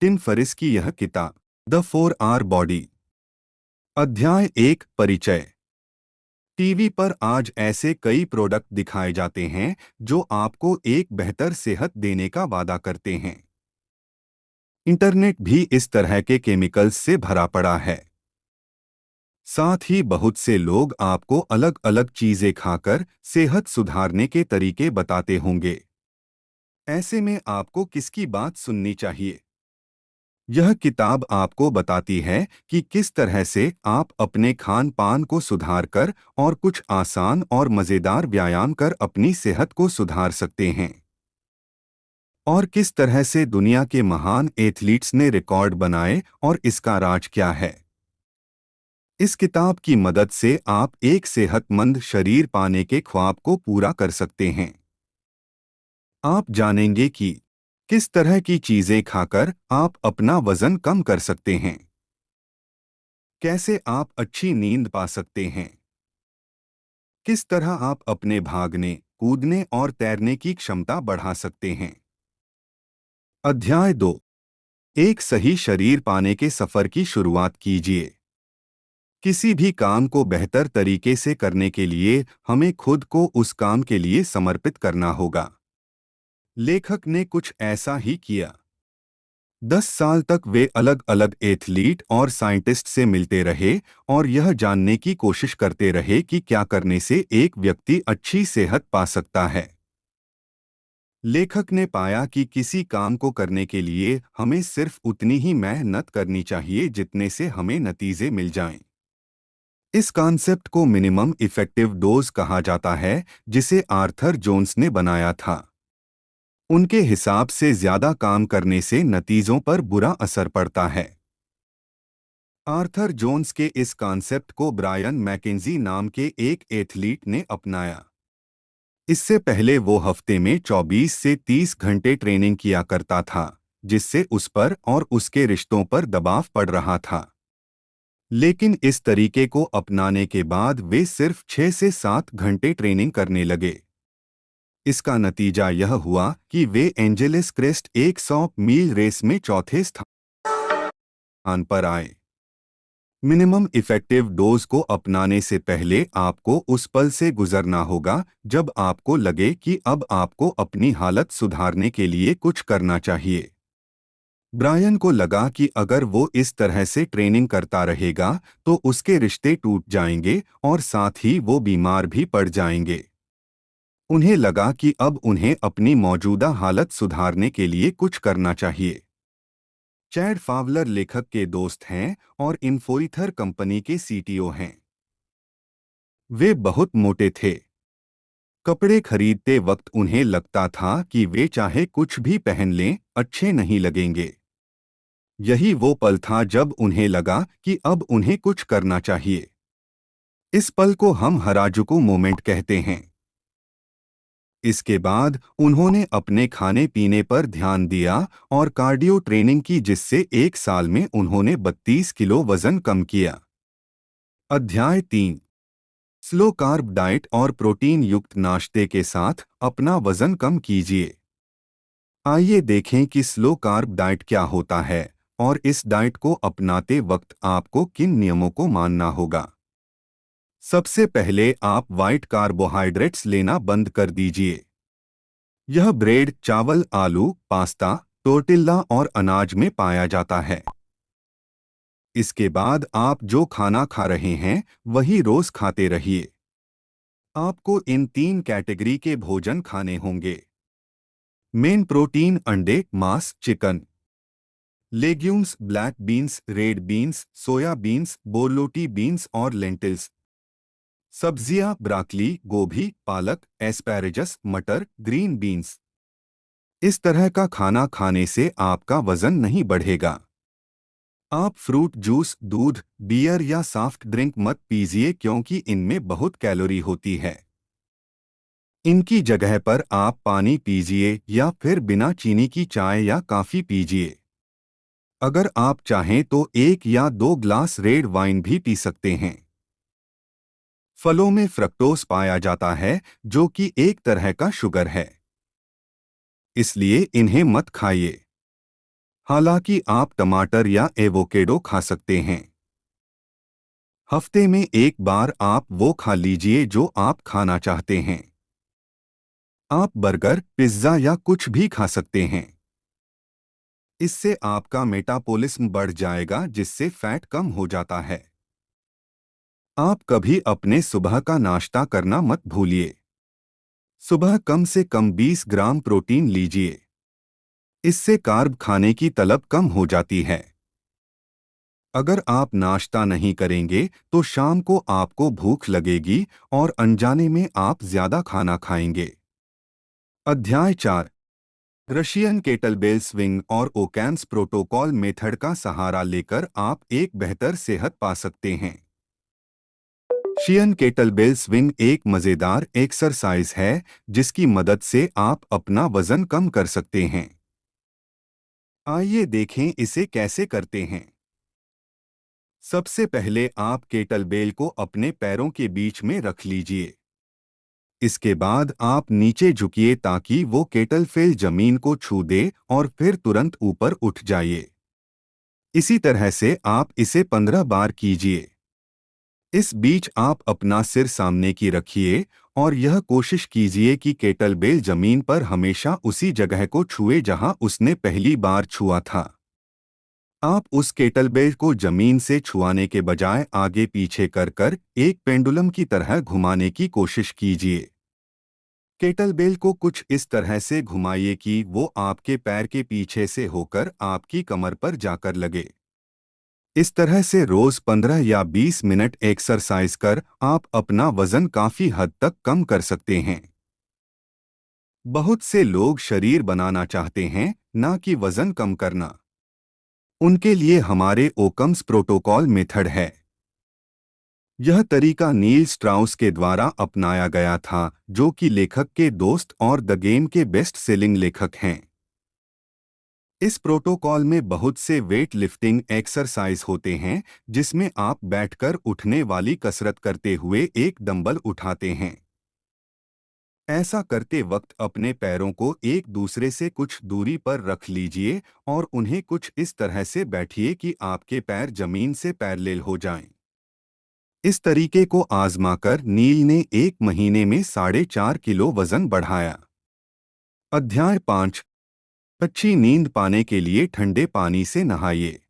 Tim फरिस की यह किताब द 4 आवर बॉडी। अध्याय 1 परिचय। टीवी पर आज ऐसे कई प्रोडक्ट दिखाए जाते हैं जो आपको एक बेहतर सेहत देने का वादा करते हैं। इंटरनेट भी इस तरह के केमिकल्स से भरा पड़ा है। साथ ही बहुत से लोग आपको अलग अलग चीजें खाकर सेहत सुधारने के तरीके बताते होंगे। ऐसे में आपको किसकी बात सुननी चाहिए? यह किताब आपको बताती है कि किस तरह से आप अपने खान पान को सुधार कर और कुछ आसान और मज़ेदार व्यायाम कर अपनी सेहत को सुधार सकते हैं। और किस तरह से दुनिया के महान एथलीट्स ने रिकॉर्ड बनाए और इसका राज क्या है। इस किताब की मदद से आप एक सेहतमंद शरीर पाने के ख्वाब को पूरा कर सकते हैं। आप जानेंगे कि किस तरह की चीजें खाकर आप अपना वजन कम कर सकते हैं, कैसे आप अच्छी नींद पा सकते हैं, किस तरह आप अपने भागने, कूदने और तैरने की क्षमता बढ़ा सकते हैं। अध्याय 2। एक सही शरीर पाने के सफर की शुरुआत कीजिए। किसी भी काम को बेहतर तरीके से करने के लिए हमें खुद को उस काम के लिए समर्पित करना होगा। लेखक ने कुछ ऐसा ही किया। 10 साल तक वे अलग अलग एथलीट और साइंटिस्ट से मिलते रहे और यह जानने की कोशिश करते रहे कि क्या करने से एक व्यक्ति अच्छी सेहत पा सकता है। लेखक ने पाया कि किसी काम को करने के लिए हमें सिर्फ उतनी ही मेहनत करनी चाहिए जितने से हमें नतीजे मिल जाएं। इस कॉन्सेप्ट को मिनिमम इफेक्टिव डोज कहा जाता है, जिसे आर्थर जोन्स ने बनाया था। उनके हिसाब से ज्यादा काम करने से नतीजों पर बुरा असर पड़ता है। आर्थर जोन्स के इस कॉन्सेप्ट को ब्रायन मैकेंजी नाम के एक एथलीट ने अपनाया। इससे पहले वो हफ्ते में 24 से 30 घंटे ट्रेनिंग किया करता था, जिससे उस पर और उसके रिश्तों पर दबाव पड़ रहा था। लेकिन इस तरीके को अपनाने के बाद वे सिर्फ 6 से 7 घंटे ट्रेनिंग करने लगे। इसका नतीजा यह हुआ कि वे एंजेलिस क्रेस्ट 100 मील रेस में चौथे स्थान पर आए। मिनिमम इफेक्टिव डोज को अपनाने से पहले आपको उस पल से गुजरना होगा जब आपको लगे कि अब आपको अपनी हालत सुधारने के लिए कुछ करना चाहिए। ब्रायन को लगा कि अगर वो इस तरह से ट्रेनिंग करता रहेगा तो उसके रिश्ते टूट जाएंगे और साथ ही वो बीमार भी पड़ जाएंगे। उन्हें लगा कि अब उन्हें अपनी मौजूदा हालत सुधारने के लिए कुछ करना चाहिए। चैड फावलर लेखक के दोस्त हैं और इन्फोइथर कंपनी के सीटीओ हैं। वे बहुत मोटे थे। कपड़े खरीदते वक्त उन्हें लगता था कि वे चाहे कुछ भी पहन लें, अच्छे नहीं लगेंगे। यही वो पल था जब उन्हें लगा कि अब उन्हें कुछ करना चाहिए। इस पल को हम हराजुकू मोमेंट कहते हैं। इसके बाद उन्होंने अपने खाने पीने पर ध्यान दिया और कार्डियो ट्रेनिंग की, जिससे एक साल में उन्होंने 32 किलो वजन कम किया। अध्याय 3। स्लो कार्ब डाइट और प्रोटीन युक्त नाश्ते के साथ अपना वजन कम कीजिए। आइए देखें कि स्लो कार्ब डाइट क्या होता है और इस डाइट को अपनाते वक्त आपको किन नियमों को मानना होगा। सबसे पहले आप वाइट कार्बोहाइड्रेट्स लेना बंद कर दीजिए। यह ब्रेड, चावल, आलू, पास्ता, टोर्टिल्ला और अनाज में पाया जाता है। इसके बाद आप जो खाना खा रहे हैं वही रोज खाते रहिए। आपको इन 3 कैटेगरी के भोजन खाने होंगे। मेन प्रोटीन अंडे, मांस, chicken. Legumes black beans, red beans, soya beans, borlotti beans और लेंटिल्स। सब्जियां ब्राकली, गोभी, पालक, एस्पैरेगस, मटर, ग्रीन बीन्स। इस तरह का खाना खाने से आपका वजन नहीं बढ़ेगा। आप फ्रूट जूस, दूध, बियर या सॉफ्ट ड्रिंक मत पीजिए क्योंकि इनमें बहुत कैलोरी होती है। इनकी जगह पर आप पानी पीजिए या फिर बिना चीनी की चाय या कॉफी पीजिए। अगर आप चाहें तो 1 या 2 ग्लास रेड वाइन भी पी सकते हैं। फलों में फ्रक्टोज पाया जाता है, जो कि एक तरह का शुगर है, इसलिए इन्हें मत खाइए। हालांकि आप टमाटर या एवोकेडो खा सकते हैं। हफ्ते में एक बार आप वो खा लीजिए जो आप खाना चाहते हैं। आप बर्गर, पिज्ज़ा या कुछ भी खा सकते हैं। इससे आपका मेटाबॉलिज्म बढ़ जाएगा जिससे फैट कम हो जाता है। आप कभी अपने सुबह का नाश्ता करना मत भूलिए। सुबह कम से कम 20 ग्राम प्रोटीन लीजिए। इससे कार्ब खाने की तलब कम हो जाती है। अगर आप नाश्ता नहीं करेंगे तो शाम को आपको भूख लगेगी और अनजाने में आप ज्यादा खाना खाएंगे। अध्याय 4। रशियन केटलबेल स्विंग और ओकैम्स प्रोटोकॉल मेथड का सहारा लेकर आप एक बेहतर सेहत पा सकते हैं। शियन केटलबेल स्विंग एक मजेदार एक्सरसाइज है जिसकी मदद से आप अपना वजन कम कर सकते हैं। आइए देखें इसे कैसे करते हैं। सबसे पहले आप केटलबेल को अपने पैरों के बीच में रख लीजिए। इसके बाद आप नीचे झुकिए ताकि वो केटलबेल जमीन को छू दे और फिर तुरंत ऊपर उठ जाइए। इसी तरह से आप इसे 15 बार कीजिए। इस बीच आप अपना सिर सामने की रखिए और यह कोशिश कीजिए कि केटलबेल जमीन पर हमेशा उसी जगह को छुए जहां उसने पहली बार छुआ था। आप उस केटलबेल को जमीन से छुआने के बजाय आगे पीछे कर कर एक पेंडुलम की तरह घुमाने की कोशिश कीजिए। केटलबेल को कुछ इस तरह से घुमाइए कि वो आपके पैर के पीछे से होकर आपकी कमर पर जाकर लगे। इस तरह से रोज 15 या 20 मिनट एक्सरसाइज कर आप अपना वजन काफी हद तक कम कर सकते हैं। बहुत से लोग शरीर बनाना चाहते हैं, ना कि वजन कम करना। उनके लिए हमारे ओकम्स प्रोटोकॉल मेथड है। यह तरीका नील स्ट्राउस के द्वारा अपनाया गया था, जो कि लेखक के दोस्त और द गेम के बेस्ट सेलिंग लेखक हैं। इस प्रोटोकॉल में बहुत से वेट लिफ्टिंग एक्सरसाइज होते हैं जिसमें आप बैठकर उठने वाली कसरत करते हुए एक डंबल उठाते हैं। ऐसा करते वक्त अपने पैरों को एक दूसरे से कुछ दूरी पर रख लीजिए और उन्हें कुछ इस तरह से बैठिए कि आपके पैर जमीन से पैरेलल हो जाएं। इस तरीके को आजमाकर नील ने 1 महीने में 4.5 किलो वजन बढ़ाया। अध्याय 5। अच्छी नींद पाने के लिए ठंडे पानी से नहाइए।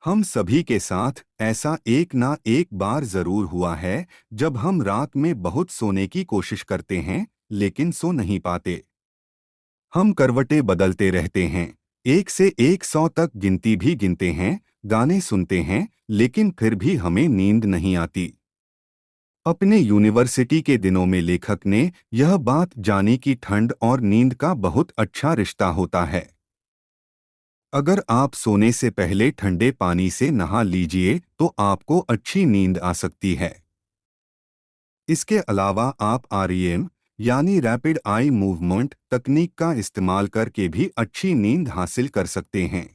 हम सभी के साथ ऐसा एक ना एक बार जरूर हुआ है जब हम रात में बहुत सोने की कोशिश करते हैं लेकिन सो नहीं पाते। हम करवटें बदलते रहते हैं, 1 से 100 तक गिनती भी गिनते हैं, गाने सुनते हैं, लेकिन फिर भी हमें नींद नहीं आती। अपने यूनिवर्सिटी के दिनों में लेखक ने यह बात जानी कि ठंड और नींद का बहुत अच्छा रिश्ता होता है। अगर आप सोने से पहले ठंडे पानी से नहा लीजिए तो आपको अच्छी नींद आ सकती है। इसके अलावा आप आरईएम यानी रैपिड आई मूवमेंट तकनीक का इस्तेमाल करके भी अच्छी नींद हासिल कर सकते हैं।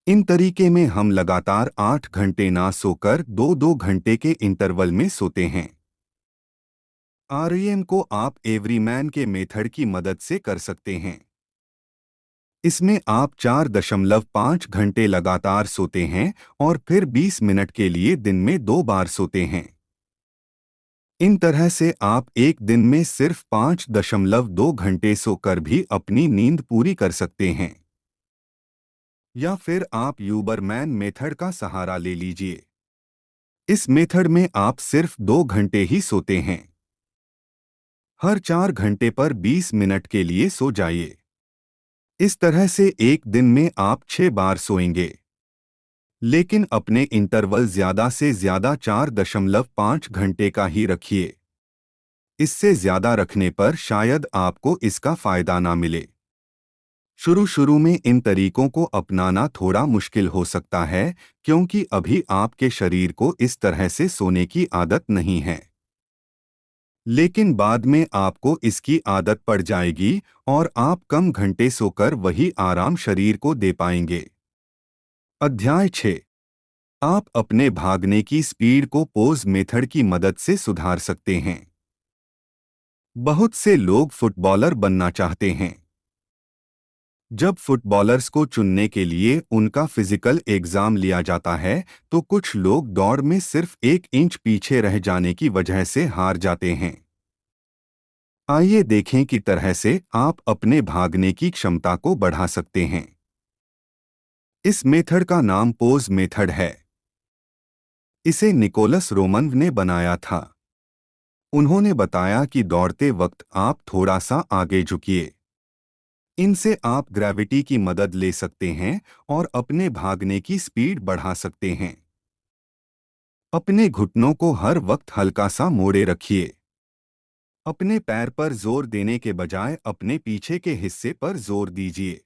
इन तरीके में हम लगातार 8 घंटे ना सोकर 2-2 घंटे के इंटरवल में सोते हैं। आरईएम को आप एवरीमैन के मेथड की मदद से कर सकते हैं। इसमें आप 4.5 घंटे लगातार सोते हैं और फिर 20 मिनट के लिए दिन में 2 बार सोते हैं। इन तरह से आप एक दिन में सिर्फ 5.2 घंटे सोकर भी अपनी नींद पूरी कर सकते हैं। या फिर आप यूबरमैन मेथड का सहारा ले लीजिए। इस मेथड में आप सिर्फ 2 घंटे ही सोते हैं। हर 4 घंटे पर 20 मिनट के लिए सो जाइए। इस तरह से एक दिन में आप 6 बार सोएंगे। लेकिन अपने इंटरवल ज्यादा से ज्यादा 4.5 घंटे का ही रखिए। इससे ज्यादा रखने पर शायद आपको इसका फायदा ना मिले। शुरू शुरू में इन तरीकों को अपनाना थोड़ा मुश्किल हो सकता है क्योंकि अभी आपके शरीर को इस तरह से सोने की आदत नहीं है। लेकिन बाद में आपको इसकी आदत पड़ जाएगी और आप कम घंटे सोकर वही आराम शरीर को दे पाएंगे। अध्याय 6। आप अपने भागने की स्पीड को पोज मेथड की मदद से सुधार सकते हैं। बहुत से लोग फुटबॉलर बनना चाहते हैं। जब फुटबॉलर्स को चुनने के लिए उनका फिजिकल एग्जाम लिया जाता है तो कुछ लोग दौड़ में सिर्फ 1 इंच पीछे रह जाने की वजह से हार जाते हैं। आइए देखें कि तरह से आप अपने भागने की क्षमता को बढ़ा सकते हैं। इस मेथड का नाम पोज मेथड है। इसे निकोलस रोमन ने बनाया था। उन्होंने बताया कि दौड़ते वक्त आप थोड़ा सा आगे झुकिए। इनसे आप ग्रेविटी की मदद ले सकते हैं और अपने भागने की स्पीड बढ़ा सकते हैं। अपने घुटनों को हर वक्त हल्का सा मोड़े रखिए। अपने पैर पर जोर देने के बजाय अपने पीछे के हिस्से पर जोर दीजिए।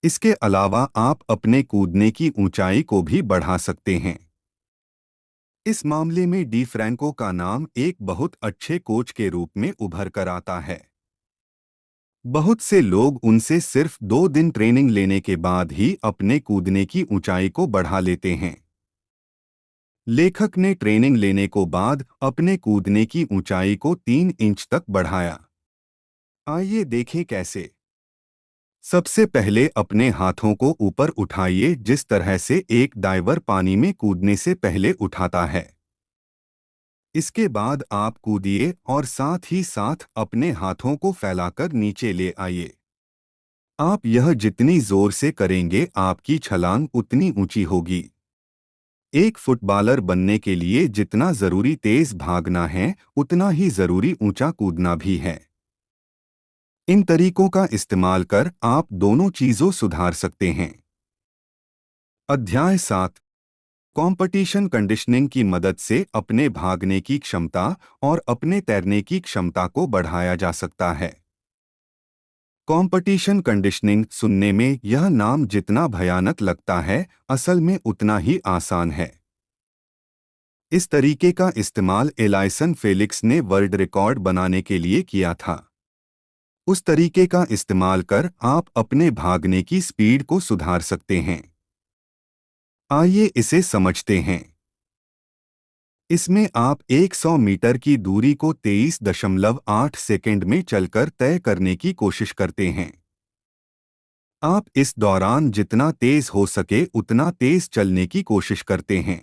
इसके अलावा आप अपने कूदने की ऊंचाई को भी बढ़ा सकते हैं। इस मामले में डी फ्रैंको का नाम एक बहुत अच्छे कोच के रूप में उभर कर आता है। बहुत से लोग उनसे सिर्फ 2 दिन ट्रेनिंग लेने के बाद ही अपने कूदने की ऊंचाई को बढ़ा लेते हैं। लेखक ने ट्रेनिंग लेने को बाद अपने कूदने की ऊंचाई को 3 इंच तक बढ़ाया। आइए देखें कैसे। सबसे पहले अपने हाथों को ऊपर उठाइए जिस तरह से एक डाइवर पानी में कूदने से पहले उठाता है। इसके बाद आप कूदिए और साथ ही साथ अपने हाथों को फैलाकर नीचे ले आइए। आप यह जितनी जोर से करेंगे आपकी छलांग उतनी ऊंची होगी। एक फुटबॉलर बनने के लिए जितना जरूरी तेज भागना है उतना ही जरूरी ऊंचा कूदना भी है। इन तरीकों का इस्तेमाल कर आप दोनों चीजों सुधार सकते हैं। अध्याय 7। कंपटीशन कंडीशनिंग की मदद से अपने भागने की क्षमता और अपने तैरने की क्षमता को बढ़ाया जा सकता है। कंपटीशन कंडीशनिंग सुनने में यह नाम जितना भयानक लगता है असल में उतना ही आसान है। इस तरीके का इस्तेमाल एलाइसन फेलिक्स ने वर्ल्ड रिकॉर्ड बनाने के लिए किया था। उस तरीके का इस्तेमाल कर आप अपने भागने की स्पीड को सुधार सकते हैं। आइए इसे समझते हैं। इसमें आप 100 मीटर की दूरी को 23.8 सेकंड में चलकर तय करने की कोशिश करते हैं। आप इस दौरान जितना तेज हो सके उतना तेज चलने की कोशिश करते हैं।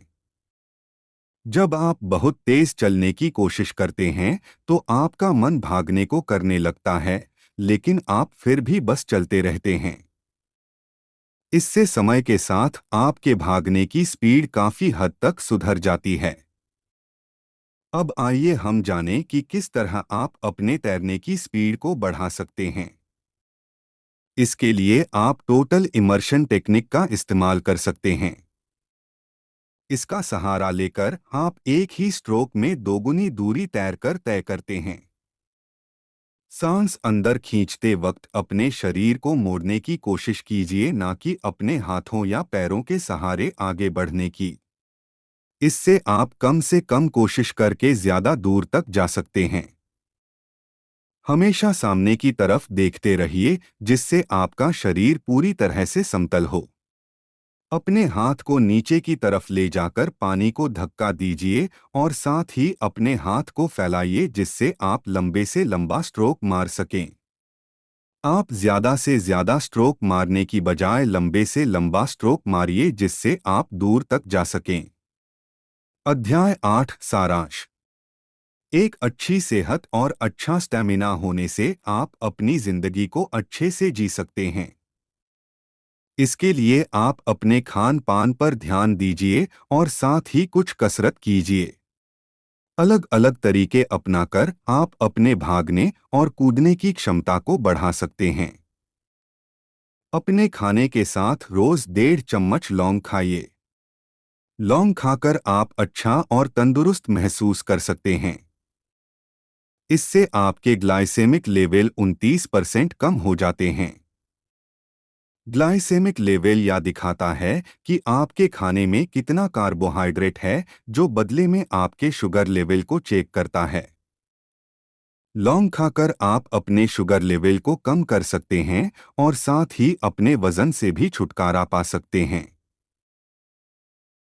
जब आप बहुत तेज चलने की कोशिश करते हैं तो आपका मन भागने को करने लगता है, लेकिन आप फिर भी बस चलते रहते हैं। इससे समय के साथ आपके भागने की स्पीड काफी हद तक सुधर जाती है। अब आइए हम जानें कि किस तरह आप अपने तैरने की स्पीड को बढ़ा सकते हैं। इसके लिए आप टोटल इमर्शन टेक्निक का इस्तेमाल कर सकते हैं। इसका सहारा लेकर आप एक ही स्ट्रोक में दोगुनी दूरी तैरकर तय करते हैं। सांस अंदर खींचते वक्त अपने शरीर को मोड़ने की कोशिश कीजिए, ना कि अपने हाथों या पैरों के सहारे आगे बढ़ने की। इससे आप कम से कम कोशिश करके ज्यादा दूर तक जा सकते हैं। हमेशा सामने की तरफ देखते रहिए जिससे आपका शरीर पूरी तरह से समतल हो। अपने हाथ को नीचे की तरफ ले जाकर पानी को धक्का दीजिए और साथ ही अपने हाथ को फैलाइए जिससे आप लंबे से लंबा स्ट्रोक मार सकें। आप ज्यादा से ज्यादा स्ट्रोक मारने की बजाय लंबे से लंबा स्ट्रोक मारिए जिससे आप दूर तक जा सकें। अध्याय 8 सारांश। एक अच्छी सेहत और अच्छा स्टैमिना होने से आप अपनी जिंदगी को अच्छे से जी सकते हैं। इसके लिए आप अपने खान पान पर ध्यान दीजिए और साथ ही कुछ कसरत कीजिए। अलग अलग तरीके अपनाकर आप अपने भागने और कूदने की क्षमता को बढ़ा सकते हैं। अपने खाने के साथ रोज 1.5 चम्मच लौंग खाइए। लौंग खाकर आप अच्छा और तंदुरुस्त महसूस कर सकते हैं। इससे आपके ग्लाइसेमिक लेवल 29% कम हो जाते हैं। ग्लाइसेमिक लेवल यह दिखाता है कि आपके खाने में कितना कार्बोहाइड्रेट है, जो बदले में आपके शुगर लेवल को चेक करता है। लौंग खाकर आप अपने शुगर लेवल को कम कर सकते हैं और साथ ही अपने वजन से भी छुटकारा पा सकते हैं।